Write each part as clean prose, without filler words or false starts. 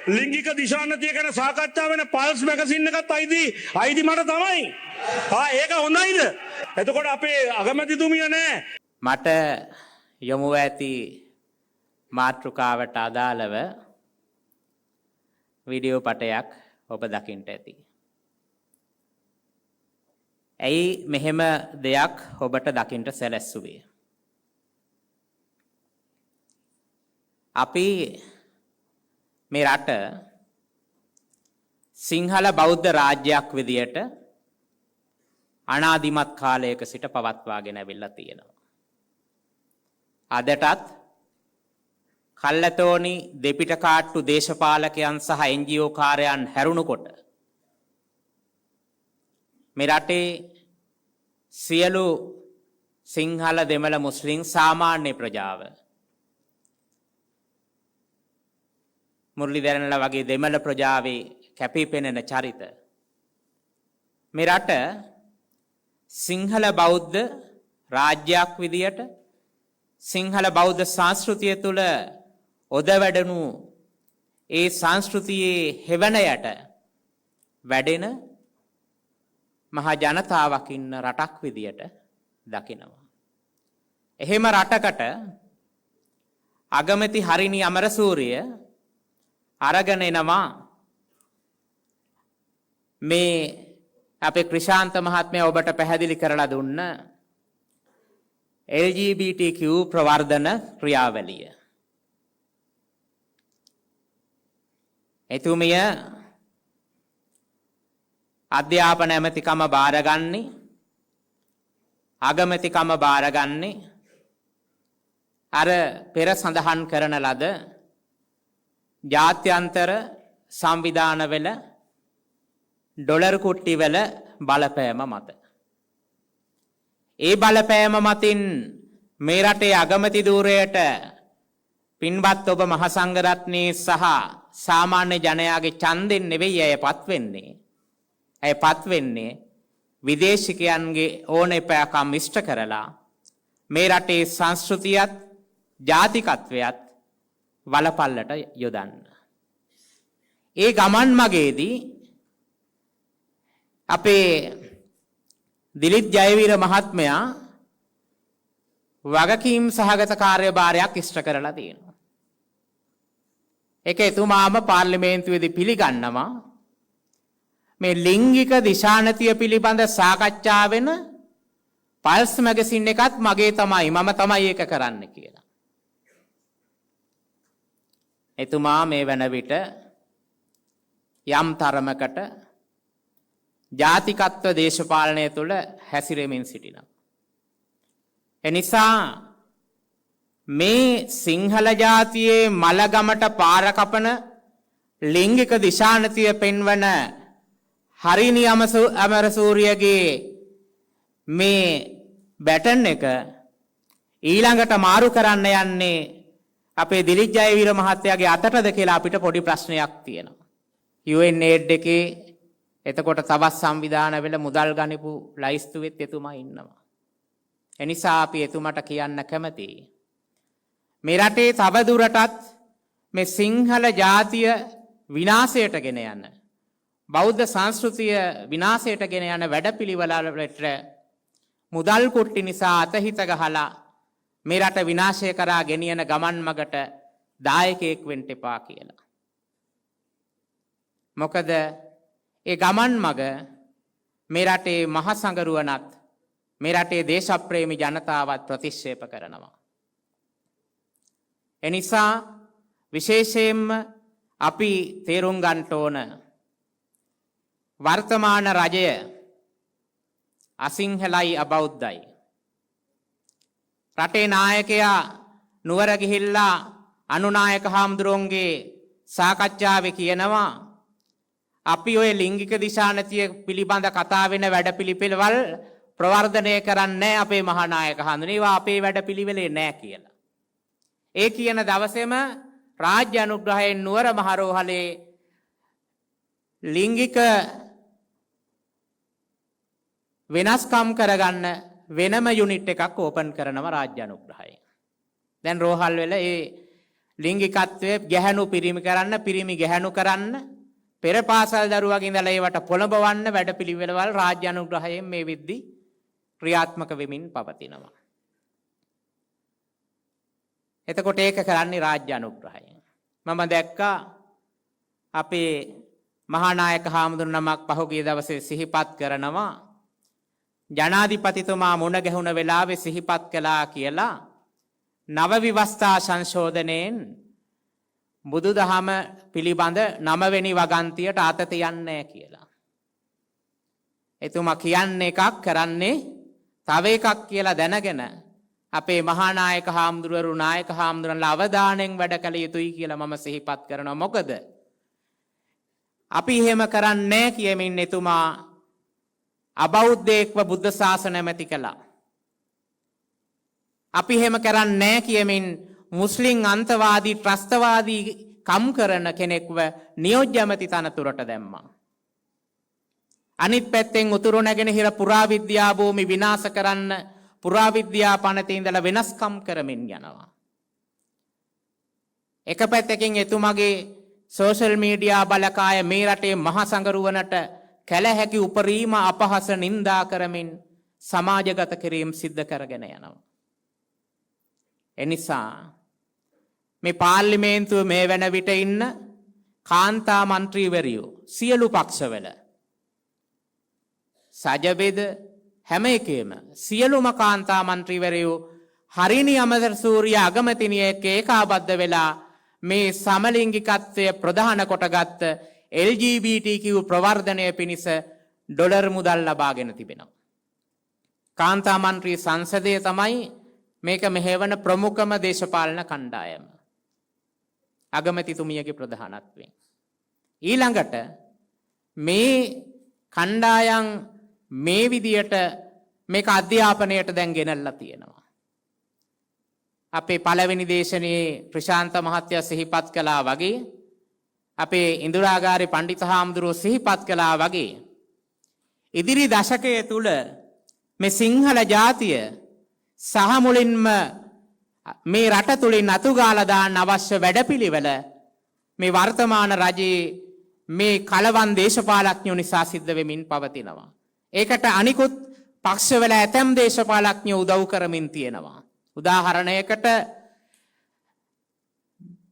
ලිංගික දිශානතිය ගැන සාකච්ඡා වෙන පල්ස් මැගසින් එකත් අයිති මට තමයි. ඒක හොඳයිද? එතකොට අපේ අගමැතිතුමිය නෑ. මට යොමු ඇති මාතෘකාවට අදාළව වීඩියෝ පටයක් ඔබ දකින්නට ඇති. ඇයි මෙහෙම දෙයක් ඔබට දකින්නට සැලැස්සුවේ? අපි මේ රට සිංහල බෞද්ධ රාජ්‍යයක් විදියට අනාදිමත් කාලයක සිට පවත්වාගෙන ඇවිල්ලා තියෙනවා. අදටත් කල්ලතෝනි දෙපිටකාට්ටු දේශපාලකයන් සහ NGO කාර්යයන් හැරුණුකොට මේ රටේ සියලු සිංහල දෙමළ මුස්ලිම් සාමාන්‍ය ප්‍රජාව මුරලිදරණලා වගේ දෙමළ ප්‍රජාවේ කැපිපෙනෙන චරිත මේ රට සිංහල බෞද්ධ රාජ්‍යයක් විදියට සිංහල බෞද්ධ සංස්කෘතිය තුළ ඔදවැඩනු ඒ සංස්කෘතියේ හෙවණයට වැඩෙන මහා ජනතාවක් ඉන්න රටක් විදියට දකිනවා. එහෙම රටකට අගමැති හරිනි අමරසූරිය අරගෙන එනවා මේ අපේ ක්‍රිෂාන්ත මහත්මයා ඔබට පැහැදිලි කරලා දුන්න LGBTQ ප්‍රවර්ධන ක්‍රියාවලිය. එතුමිය අධ්‍යාපන ඇමතිකම බාරගන්නේ අගමැතිකම බාරගන්නේ අර පෙර සඳහන් කරන ලද ජාත්‍යන්තර සංවිධානවල ඩොලර් කුට්ටිවල බලපෑම මත. ඒ බලපෑම මතින් මේ රටේ අගමැති ධූරයට පින්වත් ඔබ මහ සංඝරත්නයේ සහ සාමාන්‍ය ජනයාගේ ඡන්දෙන් නෙවෙයි අය පත් වෙන්නේ. අය පත් වෙන්නේ විදේශිකයන්ගේ ඕනෙපෑකම් ඉෂ්ට කරලා මේ රටේ සංස්කෘතියත් ජාතිකත්වයත් වලපල්ලට යොදන්න. ඒ ගමන් මගේදී අපේ දිලිත් ජයවීර මහත්මයා වගකීම් සහගත කාර්යභාරයක් ඉෂ්ට කරලා තියෙනවා. ඒක එතුමාම පාර්ලිමේන්තුවේදී පිළිගන්නවා මේ ලිංගික දිශානතිය පිළිබඳ සාකච්ඡා වෙන පල්ස් මැගසින් එකත් මගේ තමයි මම තමයි ඒක කරන්න කියලා. එතුමා මේ වන විට යම් තරමකට ජාතිකත්ව දේශපාලනය තුළ හැසිරෙමින් සිටිනවා. එනිසා මේ සිංහල ජාතියේ මලගමට පාර කපන ලිංගික දිශානතිය පෙන්වන හරිනි අමරසූරියගේ මේ බැටන් එක ඊළඟට මාරු කරන්න යන්නේ අපේ දිලිත් ජයවීර මහත්තයාගේ අතටද කියලා අපිට පොඩි ප්‍රශ්නයක් තියෙනවා. UNAID එකේ එතකොට තවත් සංවිධාන වල මුදල් ගනිපු ලයිස්තුවෙත් එතුමා ඉන්නවා. එනිසා අපි එතුමාට කියන්න කැමතියි. මේ රටේ තව දුරටත් මේ සිංහල ජාතිය විනාශයට ගෙන යන බෞද්ධ සංස්කෘතිය විනාශයට ගෙන යන වැඩපිළිවෙලවලට මුදල් කුට්ටි නිසා අතහිත ගහලා මේ රට විනාශය කරා ගෙනියන ගමන් මගට දායකයෙක් වෙන්න එපා කියලා. මොකද ඒ ගමන් මග මේ රටේ මහ සංගරුවනත් මේ රටේ දේශප්‍රේමී ජනතාවත් ප්‍රතික්ෂේප කරනවා. එනිසා විශේෂයෙන්ම අපි තේරුම් ගන්න ඕන වර්තමාන රජය අසිංහලයි අබෞද්ධයි. රටේ නායකයා නුවර ගිහිල්ලා අනුනායක හාමුදුරුවන්ගේ සාකච්ඡාවේ කියනවා අපි ඔය ලිංගික දිශානතිය පිළිබඳ කතා වෙන වැඩපිළිවෙළවල් ප්‍රවර්ධනය කරන්නේ අපේ මහානායක හඳුනේ ඒවා අපේ වැඩපිළිවෙලේ නෑ කියලා. ඒ කියන දවසේම රාජ්‍ය අනුග්‍රහයෙන් නුවර මහරෝහලේ ලිංගික වෙනස්කම් කරගන්න වෙනම යුනිට් එකක් ඕපන් කරනවා රාජ්‍ය අනුග්‍රහයෙන්. දැන් රෝහල් වල ඒ ලිංගිකත්වය ගැහැණු පිරිමි කරන්න, පිරිමි ගැහැණු කරන්න, පෙර පාසල් දරුවගේ ඉඳලා ඒවට පොළඹවන්න වැඩපිළිවෙළවල් රාජ්‍ය අනුග්‍රහයෙන් මේ විද්දි ක්‍රියාත්මක වෙමින් පවතිනවා. එතකොට ඒක කරන්නේ රාජ්‍ය අනුග්‍රහයෙන්. මම දැක්කා අපේ මහානායක හාමුදුරුවෝ නමක් පහුගිය දවසේ සිහිපත් කරනවා ජනාධිපතිතුමා මුණ ගැහුණ වෙලාවේ සිහිපත් කළා කියලා නව විවස්ථා සංශෝධනයෙන් බුදුදහම පිළිබඳ 9 වෙනි වගන්තියට අත තියන්නේ කියලා. එතුමා කියන්නේ එකක් කරන්නේ තව එකක් කියලා දැනගෙන අපේ මහානායක හාමුදුරුවරු නායක හාමුදුරන්ලා අවධානයෙන් වැඩ කළ යුතුයි කියලා මම සිහිපත් කරනවා. මොකද අපි එහෙම කරන්නේ කියමින් එතුමා අබෞද්ධයෙක්ව බුද්ධ ශාසනය මැති කළා. අපි එහෙම කරන්නේ කියමින් මුස්ලිම් අන්තවාදී ත්‍රස්තවාදී කම් කරන කෙනෙක්ව නියෝජ්‍ය ඇමති තනතුරට දැම්මා. අනිත් පැත්තෙන් උතුරු නැගෙනහිර පුරාවිද්‍යා භූමි විනාශ කරන්න පුරාවිද්‍යා පනතේ ඉඳලා වෙනස්කම් කරමින් යනවා. එක පැත්තකින් එතුමගේ සෝෂල් මීඩියා බලකාය මේ රටේ මහා සංගරුවනට කැල හැකි උපරිම අපහාස නින්දා කරමින් සමාජගත කිරීම සිද්ධ කරගෙන යනවා. එනිසා මේ පාර්ලිමේන්තුව මේ වෙන විට ඉන්න කාන්තා මන්ත්‍රීවරියෝ සියලු පක්ෂවල සජබෙද හැම එකේම සියලුම කාන්තා මන්ත්‍රීවරයෝ හරිනි අමරසූරිය අගමැතිනිය එක්ක ඒකාබද්ධ වෙලා මේ සමලිංගිකත්වය ප්‍රධාන කොටගත් LGBTQ ප්‍රවර්ධනය පිණිස ඩොලර් මුදල් ලබාගෙන තිබෙනවා. කාන්තා මන්ත්‍රී සංසදය තමයි මේක මෙහෙවන ප්‍රමුඛම දේශපාලන කණ්ඩායම. අගමැතිතුමියගේ ප්‍රධානත්වයෙන්. ඊළඟට මේ කණ්ඩායම් මේ විදියට මේක අධ්‍යාපනයට දැන් ගෙනල්ලා තියෙනවා. අපේ පළවෙනි දේශනයේ ප්‍රශාන්ත මහත්තයා සිහිපත් කළා වගේ අපේ ඉන්දිරාගාරේ පණ්ඩිත හාමුදුරුවෝ සිහිපත් කළා වගේ ඉදිරි දශකයේ තුල මේ සිංහල ජාතිය සහ මුලින්ම මේ රට තුලින් අතුගාලා දාන්න අවශ්‍ය වැඩපිළිවෙල මේ වර්තමාන රජයේ මේ කලවන් දේශපාලඥයෝ නිසා සිද්ධ වෙමින් පවතිනවා. ඒකට අනිකුත් පක්ෂවල ඇතැම් දේශපාලඥයෝ උදව් කරමින් තියෙනවා. උදාහරණයකට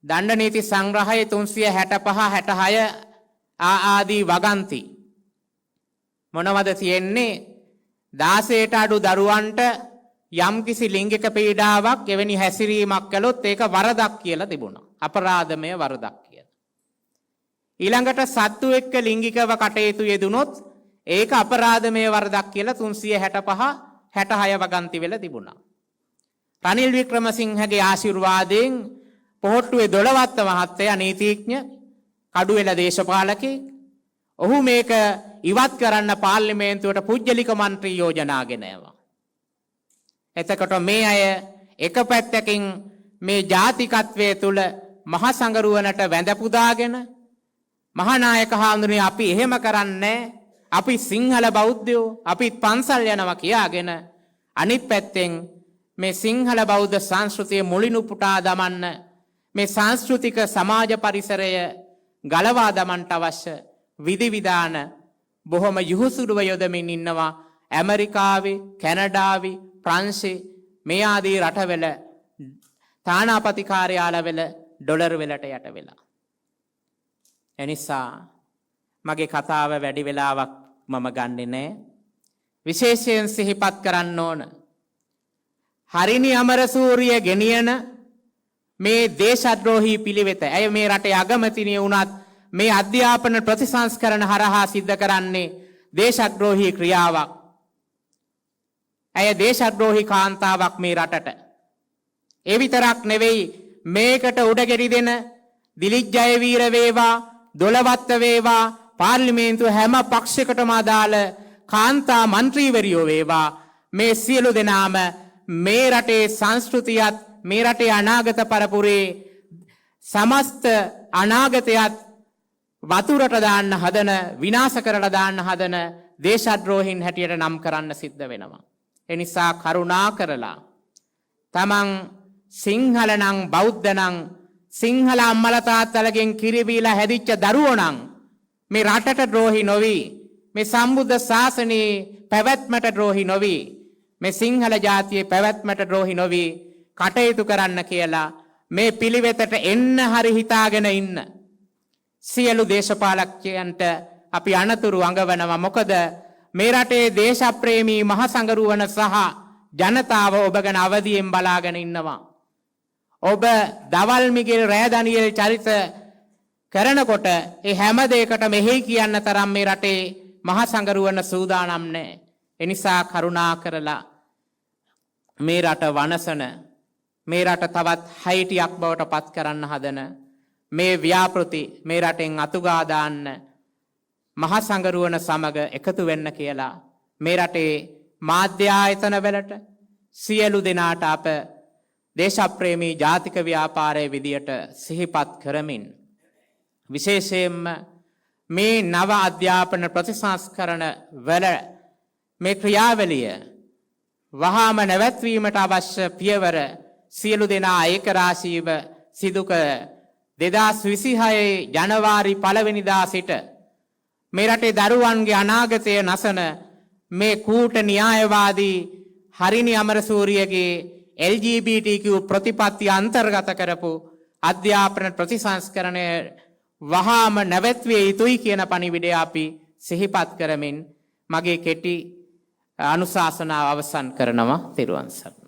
දණ්ඩ නීති සංග්‍රහයේ 365 66 ආදී වගන්ති මොනවද තියෙන්නේ? 16ට අඩු දරුවන්ට යම්කිසි ලිංගික පීඩාවක් එවැනි හැසිරීමක් කළොත් ඒක වරදක් කියලා තිබුණා. අපරාධමය වරදක් කියලා. ඊළඟට සත්තු එක්ක ලිංගිකව කටයුතු යෙදුනොත් ඒක අපරාධමය වරදක් කියලා 365 66 වගන්ති වෙල තිබුණා. රනිල් වික්‍රමසිංහගේ ආශිර්වාදයෙන් පොහොට්ටුවේ 12වත් මහත්තයා නීතිඥ කඩුවෙල දේශපාලකෙක්. ඔහු මේක ඉවත් කරන්න පාර්ලිමේන්තුවට පුජ්‍යලික මන්ත්‍රී යෝජනා ගෙනාවා. එතකොට මේ අය එක පැත්තකින් මේ ජාතිකත්වයේ තුල මහා සංගරුවනට වැඳ පුදාගෙන මහානායක හාමුදුරනේ අපි එහෙම කරන්නේ අපි සිංහල බෞද්ධයෝ අපිත් පන්සල් යනවා කියාගෙන අනිත් පැත්තෙන් මේ සිංහල බෞද්ධ සංස්කෘතිය මුලින් උපුටා දමන්න මේ සංස්කෘතික සමාජ පරිසරය ගලවා දමන්නට අවශ්‍ය විධිවිධාන බොහොම යහුසුරුව යොදමින් ඉන්නවා ඇමරිකාවේ කැනඩාවේ ප්‍රංශේ මේ ආදී රටවල තානාපති කාර්යාලවල ඩොලර් වලට යට වෙලා. එනිසා මගේ කතාව වැඩි වෙලාවක් මම ගන්නෙ නෑ. විශේෂයෙන් සිහිපත් කරන්න ඕන හරිනි අමරසූරිය ගෙනියන මේ දේශද්‍රෝහී පිළිවෙත. ඇය මේ රටේ අගමැතිනිය වුණත් මේ අධ්‍යාපන ප්‍රතිසංස්කරණ හරහා සිද්ධ කරන්නේ දේශද්‍රෝහී ක්‍රියාවක්. ඇය දේශද්‍රෝහී කාන්තාවක් මේ රටට. ඒ විතරක් නෙවෙයි මේකට උඩගෙඩි දෙන දිලිත් ජයවීර වේවා දොළවත්ත වේවා පාර්ලිමේන්තුව හැම පක්ෂයකටම අදාළ කාන්තා මන්ත්‍රීවරියෝ වේවා මේ සියලු දෙනාම මේ රටේ සංස්කෘතියත් මේ රටේ අනාගත පරපුරේ සමස්ත අනාගතයත් වතුරට දාන්න හදන විනාශ කරලා දාන්න හදන දේශද්‍රෝහින් හැටියට නම් කරන්න සිද්ධ වෙනවා. එනිසා කරුණා කරලා තමන් සිංහල නම් බෞද්ධ නම් සිංහල අම්මල තාත්තලගෙන් කිරිබීලා හැදිච්ච දරුවෝ නම් මේ රටට ද්‍රෝහි නොවි, මේ සම්බුද්ධ ශාසනයේ පැවැත්මට ද්‍රෝහි නොවි, මේ සිංහල ජාතියේ පැවැත්මට ද්‍රෝහි නොවි කටයුතු කරන්න කියලා මේ පිළිවෙතට එන්න හරි හිතාගෙන ඉන්න සියලු දේශපාලකයන්ට අපි අනතුරු අඟවනවා. මොකද මේ රටේ දේශප්‍රේමී මහසඟරුවන සහ ජනතාව ඔබ ගැන අවදියෙන් බලාගෙන ඉන්නවා. ඔබ දවල් මිගෙල් රෑ දනියෙල් චරිත කරනකොට ඒ හැම දෙයකට මෙහි කියන්න තරම් මේ රටේ මහසඟරුවන සූදානම් නැහැ. ඒ නිසා කරුණා කරලා මේ රට වනසන, මේ රට තවත් හයිටියක් බවට පත් කරන්න හදන මේ ව්‍යාපෘති මේ රටෙන් අතුගා දාන්න මහසඟරුවන සමග එකතු වෙන්න කියලා මේ රටේ මාධ්‍ය ආයතන වලට සියලු දෙනාට අප දේශප්‍රේමී ජාතික ව්‍යාපාරයේ විදියට සිහිපත් කරමින් විශේෂයෙන්ම මේ නව අධ්‍යාපන ප්‍රතිසංස්කරණ වල මේ ක්‍රියාවලිය වහාම නැවැත්වීමට අවශ්‍ය පියවර සියලු දෙනා ඒකරාශීව සිදු කර 2026 ජනවාරි 1 වෙනිදා සිට මේ රටේ දරුවන්ගේ අනාගතය නසන මේ කූට න්‍යායවාදී හරිනි අමරසූරියගේ LGBTQ ප්‍රතිපත්ති අන්තර්ගත කරපු අධ්‍යාපන ප්‍රතිසංස්කරණය වහාම නැවැත්විය යුතුයි කියන පණිවිඩය අපි සිහිපත් කරමින් මගේ කෙටි අනුශාසනාව අවසන් කරනවා. තෙරුවන් සරණයි.